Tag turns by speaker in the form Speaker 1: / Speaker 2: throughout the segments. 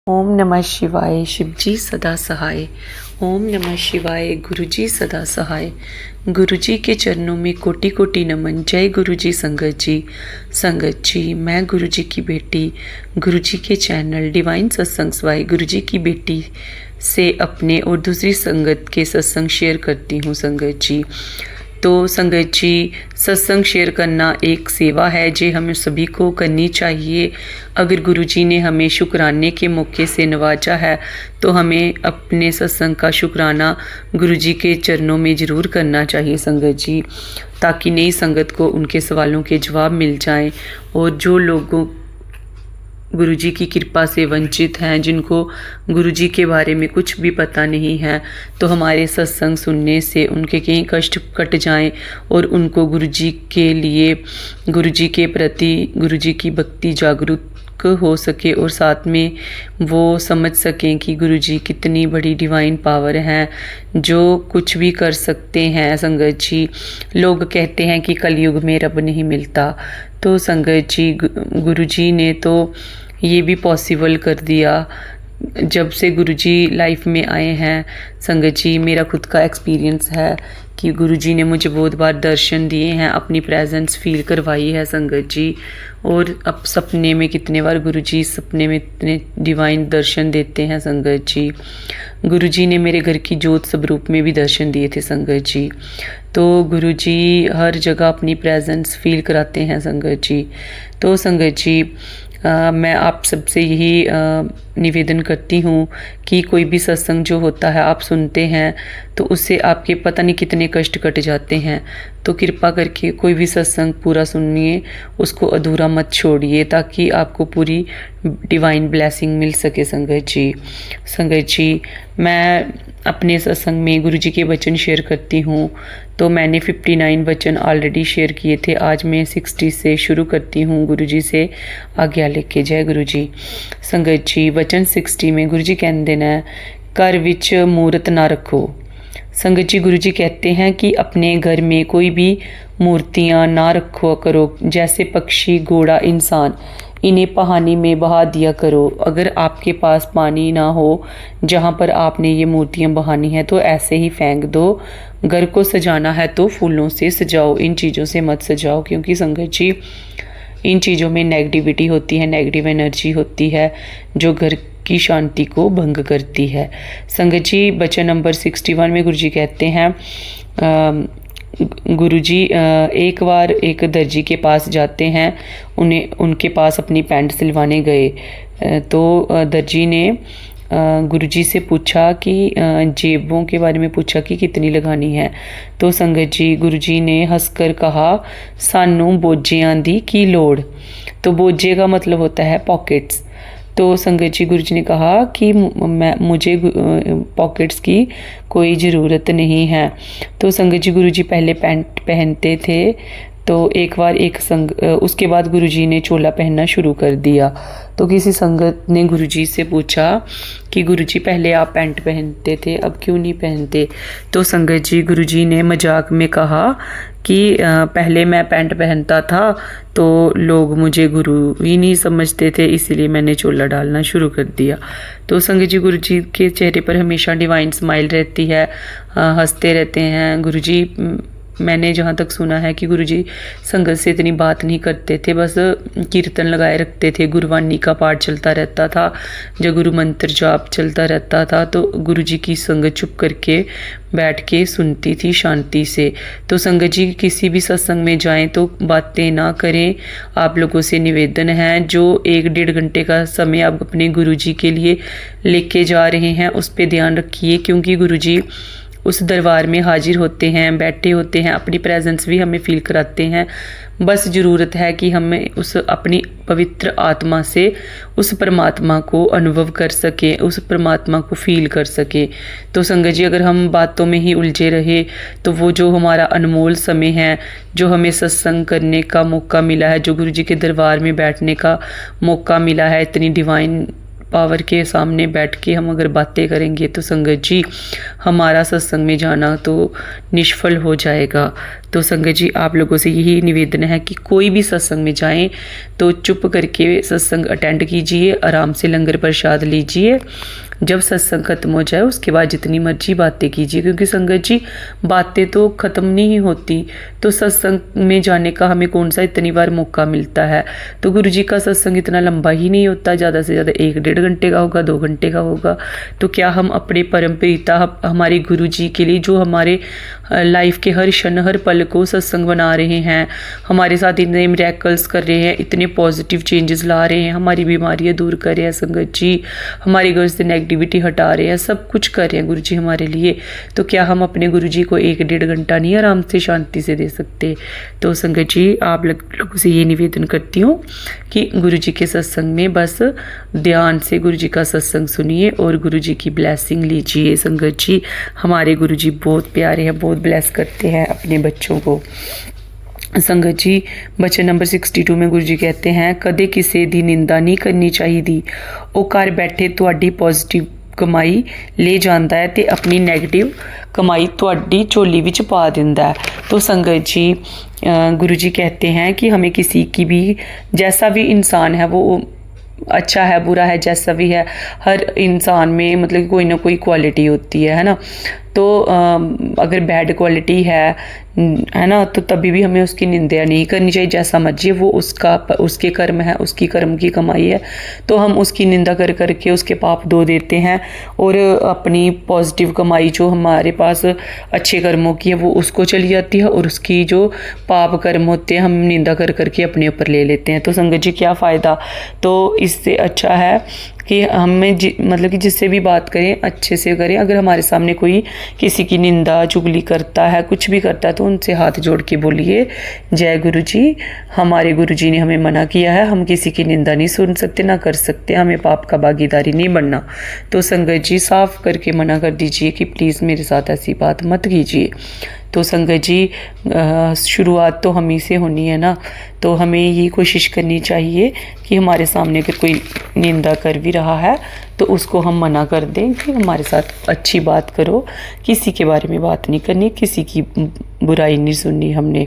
Speaker 1: ओम नमः शिवाय शिवजी सदा सहाय। ओम नमः शिवाय गुरुजी सदा सहाय। गुरुजी के चरणों में कोटि कोटि नमन। जय गुरुजी संगत जी। संगत जी, मैं गुरुजी की बेटी गुरुजी के चैनल डिवाइन सत्संग स्वाई गुरुजी की बेटी से अपने और दूसरी संगत के सत्संग शेयर करती हूँ। संगत जी, तो संगत जी, सत्संग शेयर करना एक सेवा है जो हमें सभी को करनी चाहिए। अगर गुरुजी ने हमें शुक्राने के मौके से नवाजा है तो हमें अपने सत्संग का शुक्राना गुरुजी के चरणों में ज़रूर करना चाहिए संगत जी, ताकि नई संगत को उनके सवालों के जवाब मिल जाएं। और जो लोगों गुरुजी की कृपा से वंचित हैं, जिनको गुरुजी के बारे में कुछ भी पता नहीं है, तो हमारे सत्संग सुनने से उनके कई कष्ट कट जाएं और उनको गुरुजी के लिए, गुरुजी के प्रति, गुरुजी की भक्ति जागरूक हो सके और साथ में वो समझ सकें कि गुरुजी कितनी बड़ी डिवाइन पावर है जो कुछ भी कर सकते हैं। संगत जी, लोग कहते हैं कि कलयुग में रब नहीं मिलता, तो संगत जी, गुरुजी ने तो ये भी पॉसिबल कर दिया जब से गुरुजी लाइफ में आए हैं। संगत जी, मेरा खुद का एक्सपीरियंस है कि गुरुजी ने मुझे बहुत बार दर्शन दिए हैं, अपनी प्रेजेंस फील करवाई है संगत जी। और अब सपने में कितने बार गुरुजी सपने में इतने डिवाइन दर्शन देते हैं संगत जी। गुरुजी ने मेरे घर की ज्योत स्वरूप में भी दर्शन दिए थे संगत जी। तो गुरुजी हर जगह अपनी प्रेजेंस फील कराते हैं संगत जी। तो संगत जी, मैं आप सबसे यही निवेदन करती हूँ कि कोई भी सत्संग जो होता है आप सुनते हैं तो उससे आपके पता नहीं कितने कष्ट कट जाते हैं। तो कृपा करके कोई भी सत्संग पूरा सुनिए, उसको अधूरा मत छोड़िए, ताकि आपको पूरी डिवाइन ब्लेसिंग मिल सके संगत जी। संगत जी, मैं अपने सत्संग में गुरुजी के वचन शेयर करती हूँ। तो मैंने 59 वचन ऑलरेडी शेयर किए थे, आज मैं 60 से शुरू करती हूँ गुरुजी से आज्ञा लेके। जय गुरुजी। संगत जी, वचन 60 में गुरुजी कहते हैं, घर विच मूर्त ना रखो। संगत जी, गुरुजी कहते हैं कि अपने घर में कोई भी मूर्तियाँ ना रखो करो, जैसे पक्षी, घोड़ा, इंसान, इन्हें पानी में बहा दिया करो। अगर आपके पास पानी ना हो जहाँ पर आपने ये मूर्तियाँ बहानी है तो ऐसे ही फेंक दो। घर को सजाना है तो फूलों से सजाओ, इन चीज़ों से मत सजाओ, क्योंकि संगत जी इन चीज़ों में नेगेटिविटी होती है, नेगेटिव एनर्जी होती है जो घर की शांति को भंग करती है। संगत जी, वचन नंबर 61 में गुरुजी कहते हैं, गुरुजी एक बार एक दर्जी के पास जाते हैं, उनके पास अपनी पैंट सिलवाने गए। तो दर्जी ने गुरुजी से पूछा कि जेबों के बारे में पूछा कि कितनी लगानी है। तो संगत जी, गुरुजी ने हंसकर कहा, सानू बोझियां दी की लोड़। तो बोझे का मतलब होता है पॉकेट्स। तो संगत जी, गुरुजी ने कहा कि मुझे पॉकेट्स की कोई ज़रूरत नहीं है। तो संगत जी, गुरुजी पहले पैंट पहनते थे, तो एक बार उसके बाद गुरुजी ने चोला पहनना शुरू कर दिया। तो किसी संगत ने गुरुजी से पूछा कि गुरुजी पहले आप पैंट पहनते थे, अब क्यों नहीं पहनते। तो संगत जी, गुरुजी ने मजाक में कहा कि पहले मैं पैंट पहनता था तो लोग मुझे गुरु ही नहीं समझते थे, इसीलिए मैंने चोला डालना शुरू कर दिया। तो संगत जी, गुरुजी के चेहरे पर हमेशा डिवाइन स्माइल रहती है, हंसते रहते हैं गुरुजी। मैंने जहाँ तक सुना है कि गुरुजी संगत से इतनी बात नहीं करते थे, बस कीर्तन लगाए रखते थे, गुरुवाणी का पाठ चलता रहता था, जब गुरु मंत्र जाप चलता रहता था, तो गुरुजी की संगत चुप करके बैठ के सुनती थी शांति से। तो संगत जी, किसी भी सत्संग में जाएं तो बातें ना करें। आप लोगों से निवेदन है, जो 1-1.5 घंटे का समय आप अपने गुरुजी के लिए लेके जा रहे हैं उस पर ध्यान रखिए, क्योंकि गुरुजी उस दरबार में हाजिर होते हैं, बैठे होते हैं, अपनी प्रेजेंस भी हमें फील कराते हैं। बस ज़रूरत है कि हमें उस अपनी पवित्र आत्मा से उस परमात्मा को अनुभव कर सके, उस परमात्मा को फील कर सके। तो संगत जी, अगर हम बातों में ही उलझे रहे तो वो जो हमारा अनमोल समय है, जो हमें सत्संग करने का मौका मिला है, जो गुरुजी के दरबार में बैठने का मौका मिला है, इतनी डिवाइन पावर के सामने बैठ के हम अगर बातें करेंगे तो संगत जी हमारा सत्संग में जाना तो निष्फल हो जाएगा। तो संगत जी, आप लोगों से यही निवेदन है कि कोई भी सत्संग में जाएं तो चुप करके सत्संग अटेंड कीजिए, आराम से लंगर प्रसाद लीजिए। जब सत्संग खत्म हो जाए उसके बाद जितनी मर्जी बातें कीजिए, क्योंकि संगत जी बातें तो ख़त्म नहीं होती। तो सत्संग में जाने का हमें कौन सा इतनी बार मौका मिलता है। तो गुरु जी का सत्संग इतना लंबा ही नहीं होता, ज़्यादा से ज़्यादा 1-1.5 घंटे का होगा, 2 घंटे का होगा। तो क्या हम अपने परम पिता हमारे गुरु जी के लिए, जो हमारे लाइफ के हर क्षण हर पल को सत्संग बना रहे हैं, हमारे साथ इतने मिरेकल्स कर रहे हैं, इतने पॉजिटिव चेंजेस ला रहे हैं, हमारी बीमारियां दूर कर रहे हैं संगत जी, हमारे घर से नेगेटिविटी हटा रहे हैं, सब कुछ कर रहे हैं गुरु जी हमारे लिए। तो क्या हम अपने गुरु जी को 1-1.5 घंटा नहीं आराम से शांति से दे सकते। तो संगत जी आप लोगों से ये निवेदन करती हूँ कि गुरु जी के सत्संग में बस ध्यान से गुरु जी का सत्संग सुनिए और गुरु जी की ब्लेसिंग लीजिए। संगत जी हमारे गुरु जी बहुत प्यारे हैं, बहुत ब्लेस करते हैं अपने बच्चों को। संगत जी बचन नंबर 62 में गुरु जी कहते हैं, कदे किसी दी निंदा नहीं करनी चाहिए। वो घर बैठे तुहाडी पॉजिटिव कमाई ले जाता है तो अपनी नैगेटिव कमाई तुहाडी झोली विच पा दिंदा है। तो संगत जी गुरु जी कहते हैं कि हमें किसी की भी, जैसा भी इंसान है वो अच्छा है बुरा है जैसा भी है, हर इंसान में मतलब कोई ना कोई क्वालिटी होती है ना। तो अगर बैड क्वालिटी है ना, तो तभी भी हमें उसकी निंदा नहीं करनी चाहिए। जैसा मर्जी वो उसके कर्म है, उसकी कर्म की कमाई है, तो हम उसकी निंदा कर करके उसके पाप धो देते हैं और अपनी पॉजिटिव कमाई जो हमारे पास अच्छे कर्मों की है वो उसको चली जाती है, और उसकी जो पाप कर्म होते हैं हम निंदा कर करके अपने ऊपर ले लेते हैं। तो संगत जी क्या फ़ायदा। तो इससे अच्छा है कि हमें मतलब कि जिससे भी बात करें अच्छे से करें। अगर हमारे सामने कोई किसी की निंदा चुगली करता है, कुछ भी करता है, तो उनसे हाथ जोड़ के बोलिए, जय गुरु जी, हमारे गुरु जी ने हमें मना किया है, हम किसी की निंदा नहीं सुन सकते ना कर सकते, हमें पाप का भागीदारी नहीं बनना। तो संगत जी साफ करके मना कर दीजिए कि प्लीज़ मेरे साथ ऐसी बात मत कीजिए। तो संगत जी शुरुआत तो हम ही से होनी है ना, तो हमें ये कोशिश करनी चाहिए कि हमारे सामने अगर कोई निंदा कर भी रहा है तो उसको हम मना कर दें कि हमारे साथ अच्छी बात करो, किसी के बारे में बात नहीं करनी, किसी की बुराई नहीं सुननी हमने।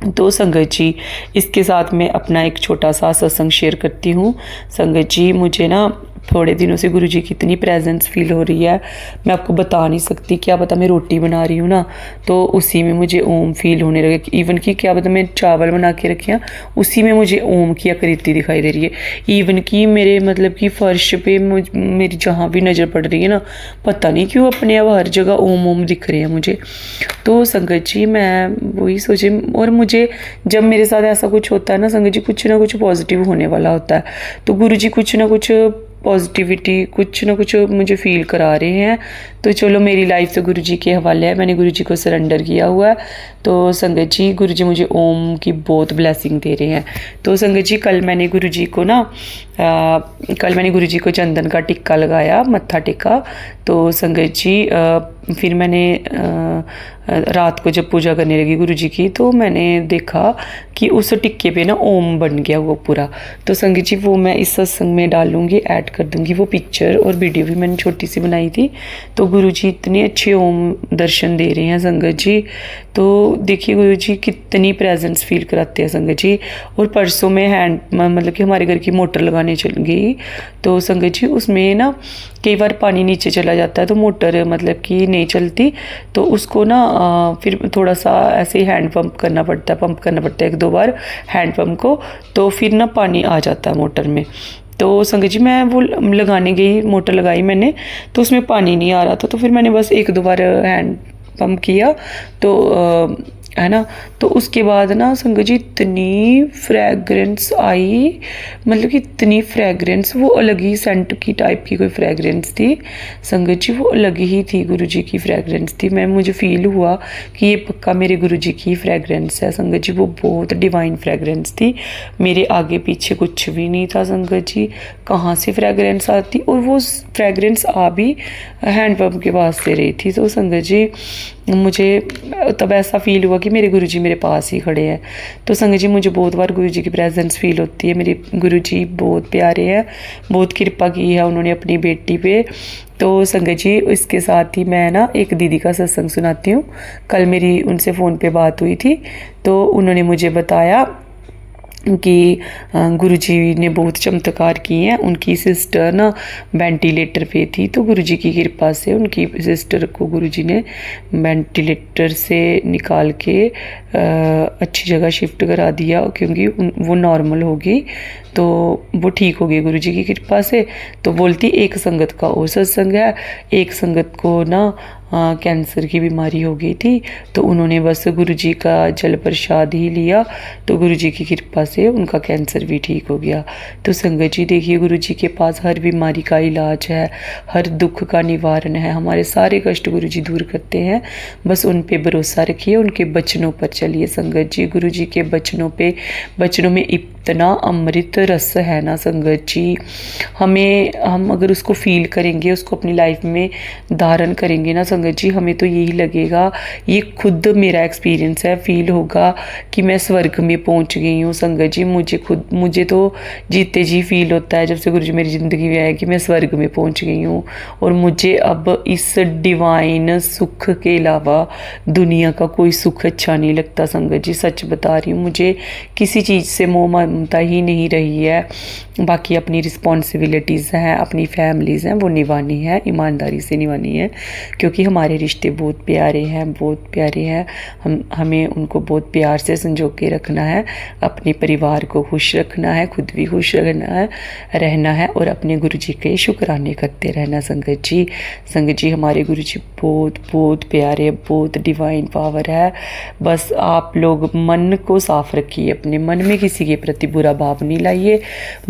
Speaker 1: तो संगत जी इसके साथ मैं अपना एक छोटा सा सत्संग शेयर करती हूँ। संगत जी मुझे ना थोड़े दिनों से गुरु जी की इतनी प्रेजेंस फील हो रही है, मैं आपको बता नहीं सकती। क्या पता मैं रोटी बना रही हूँ ना तो उसी में मुझे ओम फील होने लगे, इवन कि क्या पता मैं चावल बना के रखी हैं उसी में मुझे ओम की आकृति दिखाई दे रही है। इवन कि मेरे मतलब कि फर्श पे मेरी जहाँ भी नज़र पड़ रही है ना, पता नहीं क्यों अपने अब हर जगह ओम ओम दिख रहे हैं मुझे। तो संगत जी मैं वही सोचे, और मुझे जब मेरे साथ ऐसा कुछ होता है ना संगत जी, कुछ ना कुछ पॉजिटिव होने वाला होता है। तो गुरु जी कुछ ना कुछ पॉजिटिविटी कुछ ना कुछ मुझे फील करा रहे हैं। तो चलो मेरी लाइफ तो गुरु जी के हवाले है, मैंने गुरु जी को सरेंडर किया हुआ है। तो संगत जी गुरु जी मुझे ओम की बहुत ब्लेसिंग दे रहे हैं। तो संगत जी कल मैंने गुरु जी को चंदन का टिक्का लगाया, मत्था टेका। तो संगत जी फिर मैंने रात को जब पूजा करने लगी गुरु जी की, तो मैंने देखा कि उस टिक्के पे ना ओम बन गया वो पूरा। तो संगत जी वो मैं इस सत्संग में डालूंगी, ऐड कर दूंगी वो पिक्चर, और वीडियो भी मैंने छोटी सी बनाई थी। तो गुरु जी इतने अच्छे ओम दर्शन दे रहे हैं संगत जी। तो देखिए गुरु जी कितनी प्रेजेंस फील कराते हैं संगत जी। और परसों में मतलब कि हमारे घर की मोटर लगाने चल गई। तो संगत जी उसमें ना कई बार पानी नीचे चला जाता है तो मोटर मतलब कि नहीं चलती, तो उसको ना फिर थोड़ा सा ऐसे हैंड पंप करना पड़ता है 1-2 बार हैंड पंप को, तो फिर ना पानी आ जाता है मोटर में। तो संगत जी मैं वो लगाने गई, मोटर लगाई मैंने, तो उसमें पानी नहीं आ रहा था। तो फिर मैंने बस 1-2 बार हैंड पंप किया तो है ना, तो उसके बाद ना संगत जी इतनी फ्रेगरेंस आई, मतलब कि इतनी फ्रेगरेंस, वो अलग ही सेंट की टाइप की कोई फ्रेगरेंस थी संगत जी, वो अलग ही थी गुरु जी की फ्रेगरेंस थी। मुझे फील हुआ कि ये पक्का मेरे गुरु जी की फ्रेगरेंस है संगत जी। वो बहुत डिवाइन फ्रेगरेंस थी, मेरे आगे पीछे कुछ भी नहीं था संगत जी, कहाँ से फ्रेगरेंस आती। और वो फ्रेगरेंस आ भी हैंडपम्प के पास से रही थी। तो संगत जी मुझे तब ऐसा फील हुआ कि मेरे गुरुजी मेरे पास ही खड़े हैं। तो संगत जी मुझे बहुत बार गुरुजी की प्रेजेंस फील होती है। मेरे गुरुजी बहुत प्यारे हैं, बहुत कृपा की है उन्होंने अपनी बेटी पे। तो संगत जी इसके साथ ही मैं ना एक दीदी का सत्संग सुनाती हूँ। कल मेरी उनसे फ़ोन पे बात हुई थी, तो उन्होंने मुझे बताया कि गुरुजी ने बहुत चमत्कार किए हैं। उनकी सिस्टर ना वेंटिलेटर पे थी, तो गुरुजी की कृपा से उनकी सिस्टर को गुरुजी ने वेंटिलेटर से निकाल के अच्छी जगह शिफ्ट करा दिया, क्योंकि वो नॉर्मल होगी, तो वो ठीक हो गई गुरुजी की कृपा से। तो बोलती एक संगत का और सत्संग है, एक संगत को ना कैंसर की बीमारी हो गई थी, तो उन्होंने बस गुरुजी का जल प्रसाद ही लिया, तो गुरुजी की कृपा से उनका कैंसर भी ठीक हो गया। तो संगत जी देखिए, गुरुजी के पास हर बीमारी का इलाज है, हर दुख का निवारण है, हमारे सारे कष्ट गुरुजी दूर करते हैं। बस उन पे भरोसा रखिए, उनके वचनों पर चलिए संगत जी। गुरुजी के वचनों में इतना अमृत रस है ना संगत जी, हम अगर उसको फील करेंगे, उसको अपनी लाइफ में धारण करेंगे ना संगत जी, हमें तो यही लगेगा, ये खुद मेरा एक्सपीरियंस है, फील होगा कि मैं स्वर्ग में पहुंच गई हूँ संगत जी। मुझे तो जीते जी फील होता है जब से गुरुजी मेरी ज़िंदगी में आए कि मैं स्वर्ग में पहुंच गई हूँ, और मुझे अब इस डिवाइन सुख के अलावा दुनिया का कोई सुख अच्छा नहीं लगता संगत जी। सच बता रही हूँ, मुझे किसी चीज़ से मोह ममता ही नहीं रही है। बाकी अपनी रिस्पॉन्सिबिलिटीज़ हैं, अपनी फैमिलीज़ हैं, वो निभानी है, ईमानदारी से निभानी है, क्योंकि हमारे रिश्ते बहुत प्यारे हैं। हमें उनको बहुत प्यार से संजो के रखना है, अपने परिवार को खुश रखना है, खुद भी खुश रहना है और अपने गुरुजी के शुक्राने करते रहना संगत जी। हमारे गुरुजी बहुत प्यारे, बहुत डिवाइन पावर है। बस आप लोग मन को साफ रखिए, अपने मन में किसी के प्रति बुरा भाव नहीं लाइए।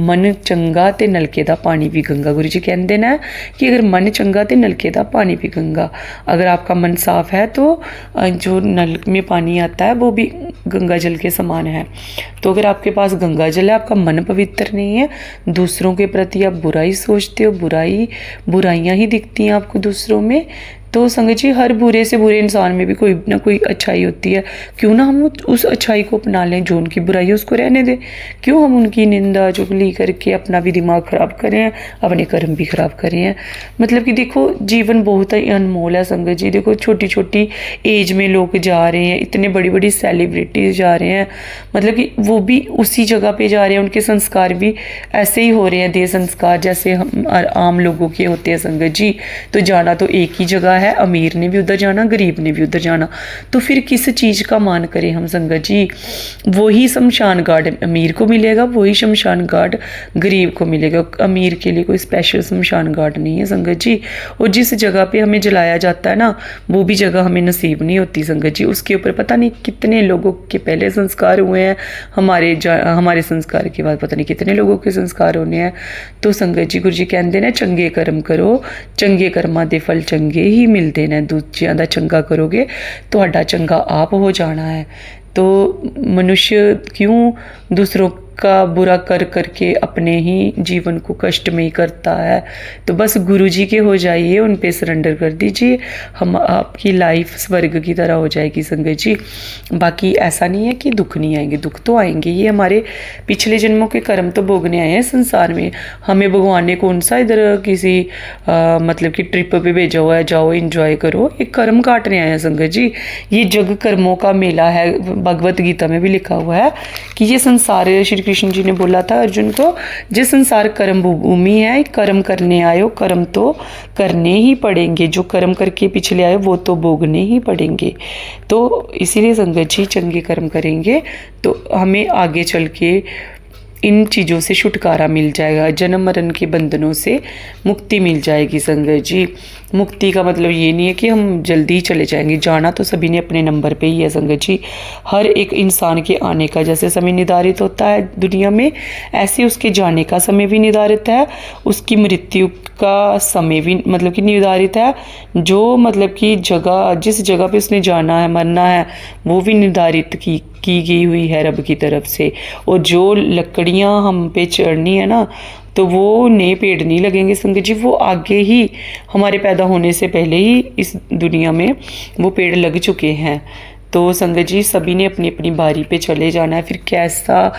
Speaker 1: मन चंगा ते नलके दा पानी भी गंगा, गुरुजी कहते ना कि अगर मन चंगा ते नलके दा पानी भी गंगा। अगर आपका मन साफ है तो जो नल में पानी आता है वो भी गंगा जल के समान है। तो अगर आपके पास गंगा जल है, आपका मन पवित्र नहीं है, दूसरों के प्रति आप बुराई सोचते हो, बुराइयां ही दिखती हैं आपको दूसरों में, तो संगत जी हर बुरे से बुरे इंसान में भी कोई ना कोई अच्छाई होती है। क्यों ना हम उस अच्छाई को अपना लें, जो उनकी बुराई है उसको रहने दें। क्यों हम उनकी निंदा चुगली करके अपना भी दिमाग ख़राब करें, अपने कर्म भी ख़राब करें। मतलब कि देखो, जीवन बहुत ही अनमोल है संगत जी। देखो, छोटी छोटी एज में लोग जा रहे हैं, इतने बड़ी बड़ी सेलिब्रिटीज़ जा रहे हैं, मतलब कि वो भी उसी जगह पे जा रहे हैं, उनके संस्कार भी ऐसे ही हो रहे हैं, देह संस्कार जैसे हम आम लोगों के होते हैं संगत जी। तो जाना तो एक ही जगह है, अमीर ने भी उधर जाना, गरीब ने भी उधर जाना, तो फिर किस चीज़ का मान करें हम संगत जी। वही शमशान घाट अमीर को मिलेगा, वही शमशान घाट गरीब को मिलेगा। अमीर के लिए कोई स्पेशल शमशान घाट नहीं है संगत जी। और जिस जगह पे हमें जलाया जाता है ना, वो भी जगह हमें नसीब नहीं होती संगत जी। उसके ऊपर पता नहीं कितने लोगों के पहले संस्कार हुए हैं, हमारे संस्कार के बाद पता नहीं कितने लोगों के संस्कार होने हैं। तो संगत जी, गुरु जी कहते हैं चंगे कर्म करो, चंगे कर्मां दे फल चंगे ही मिलते हैं। दूजियां दा चंगा करोगे तो चंगा आप हो जाना है। तो मनुष्य क्यों दूसरों का बुरा कर करके अपने ही जीवन को कष्टमय करता है। तो बस गुरु जी के हो जाइए, उन पे सरेंडर कर दीजिए, हम आपकी लाइफ स्वर्ग की तरह हो जाएगी संगत जी। बाकी ऐसा नहीं है कि दुख नहीं आएंगे, दुख तो आएंगे, ये हमारे पिछले जन्मों के कर्म तो भोगने आए हैं संसार में। हमें भगवान ने कौन सा इधर किसी मतलब कि ट्रिप पे भेजा हुआ है, जाओ एंजॉय करो, एक कर्म काटने आए हैं संगत जी। ये जग कर्मों का मेला है, भगवत गीता में भी लिखा हुआ है कि ये संसार, श्री कृष्ण जी ने बोला था अर्जुन को, जिस संसार कर्म भूमि है, कर्म करने आयो, कर्म तो करने ही पड़ेंगे, जो कर्म करके पिछले आए वो तो भोगने ही पड़ेंगे। तो इसीलिए संगत जी चंगे कर्म करेंगे तो हमें आगे चल के इन चीज़ों से छुटकारा मिल जाएगा, जन्म मरण के बंधनों से मुक्ति मिल जाएगी संगत जी। मुक्ति का मतलब ये नहीं है कि हम जल्दी चले जाएंगे, जाना तो सभी ने अपने नंबर पे ही है संगत जी। हर एक इंसान के आने का जैसे समय निर्धारित होता है दुनिया में, ऐसे उसके जाने का समय भी निर्धारित है, उसकी मृत्यु का समय भी मतलब कि निर्धारित है। जो मतलब कि जगह, जिस जगह पे उसने जाना है, मरना है, वो भी निर्धारित की गई हुई है रब की तरफ से। और जो लकड़ियां हम पे चढ़नी है ना, तो वो नए पेड़ नहीं लगेंगे संगत जी, वो आगे ही हमारे पैदा होने से पहले ही इस दुनिया में वो पेड़ लग चुके हैं। तो संगत जी सभी ने अपनी अपनी बारी पे चले जाना है। फिर कैसा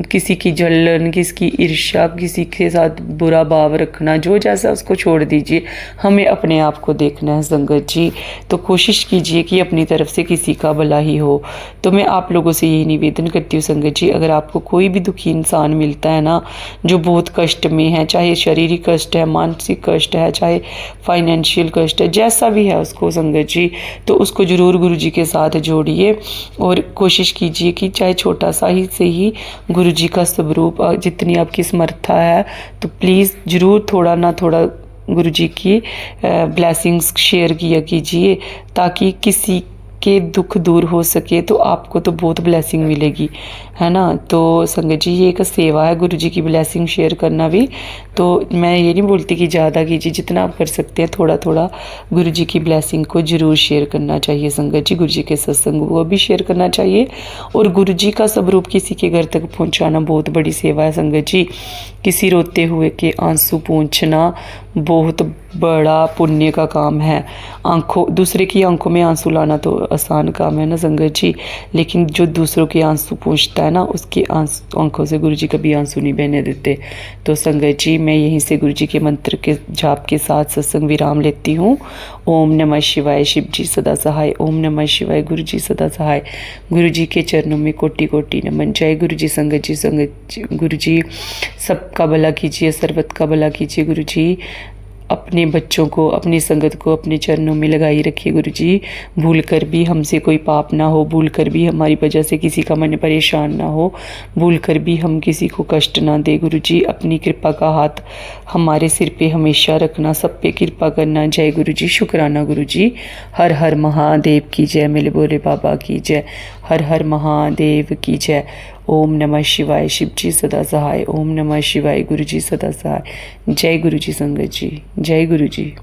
Speaker 1: किसी की जलन, किसी की ईर्ष्या, किसी के साथ बुरा भाव रखना, जो जैसा उसको छोड़ दीजिए, हमें अपने आप को देखना है संगत जी। तो कोशिश कीजिए कि अपनी तरफ से किसी का भला ही हो। तो मैं आप लोगों से यही निवेदन करती हूँ संगत जी, अगर आपको कोई भी दुखी इंसान मिलता है ना, जो बहुत कष्ट में है, चाहे शारीरिक कष्ट है, मानसिक कष्ट है, चाहे फाइनेंशियल कष्ट है, जैसा भी है उसको संगत जी, तो उसको ज़रूर गुरु जी के साथ जोड़िए और कोशिश कीजिए कि चाहे छोटा सा ही से ही गुरु जी का स्वरूप, जितनी आपकी समर्था है, तो प्लीज़ ज़रूर थोड़ा ना थोड़ा गुरु जी की ब्लेसिंग्स शेयर किया कीजिए, ताकि किसी के दुख दूर हो सके, तो आपको तो बहुत ब्लेसिंग मिलेगी, है ना। तो संगत जी ये एक सेवा है गुरु जी की ब्लेसिंग शेयर करना भी। तो मैं ये नहीं बोलती कि ज़्यादा कीजिए, जितना आप कर सकते हैं थोड़ा थोड़ा गुरु जी की ब्लेसिंग को ज़रूर शेयर करना चाहिए संगत जी। गुरु जी के सत्संग को भी शेयर करना चाहिए, और गुरु जी का स्वरूप किसी के घर तक पहुँचाना बहुत बड़ी सेवा है संगत जी। किसी रोते हुए के आंसू पोंछना बहुत बड़ा पुण्य का काम है। दूसरे की आंखों में आंसू लाना तो आसान काम है ना संगत जी, लेकिन जो दूसरों के आंसू पोंछता है ना, उसकी आंखों से गुरु जी कभी आंसू नहीं बहने देते। तो संगत जी मैं यहीं से गुरु जी के मंत्र के जाप के साथ सत्संग विराम लेती हूँ। ओम नमः शिवाय, शिव जी सदा सहाय। ओम नमः शिवाय, गुरु जी सदा सहाय। गुरु जी के चरणों में कोटि कोटि नमन। जय गुरु जी संगत जी। गुरु जी सबका भला कीजिए, सर्वत का भला कीजिए गुरु जी। अपने बच्चों को, अपनी संगत को अपने चरणों में लगाई रखिए गुरु जी। भूल कर भी हमसे कोई पाप ना हो, भूल कर भी हमारी वजह से किसी का मन परेशान ना हो, भूल कर भी हम किसी को कष्ट ना दे गुरु जी। अपनी कृपा का हाथ हमारे सिर पे हमेशा रखना, सब पे कृपा करना। जय गुरु जी, शुक्राना गुरु जी। हर हर महादेव की जय, मेरे भोले बाबा की जय। हर हर महादेव की जय। ओम नमः शिवाय, शिव जी सदा सहाय। ओम नमः शिवाय, गुरु जी सदा सहाय। जय गुरु जी संगत जी, जय गुरु जी।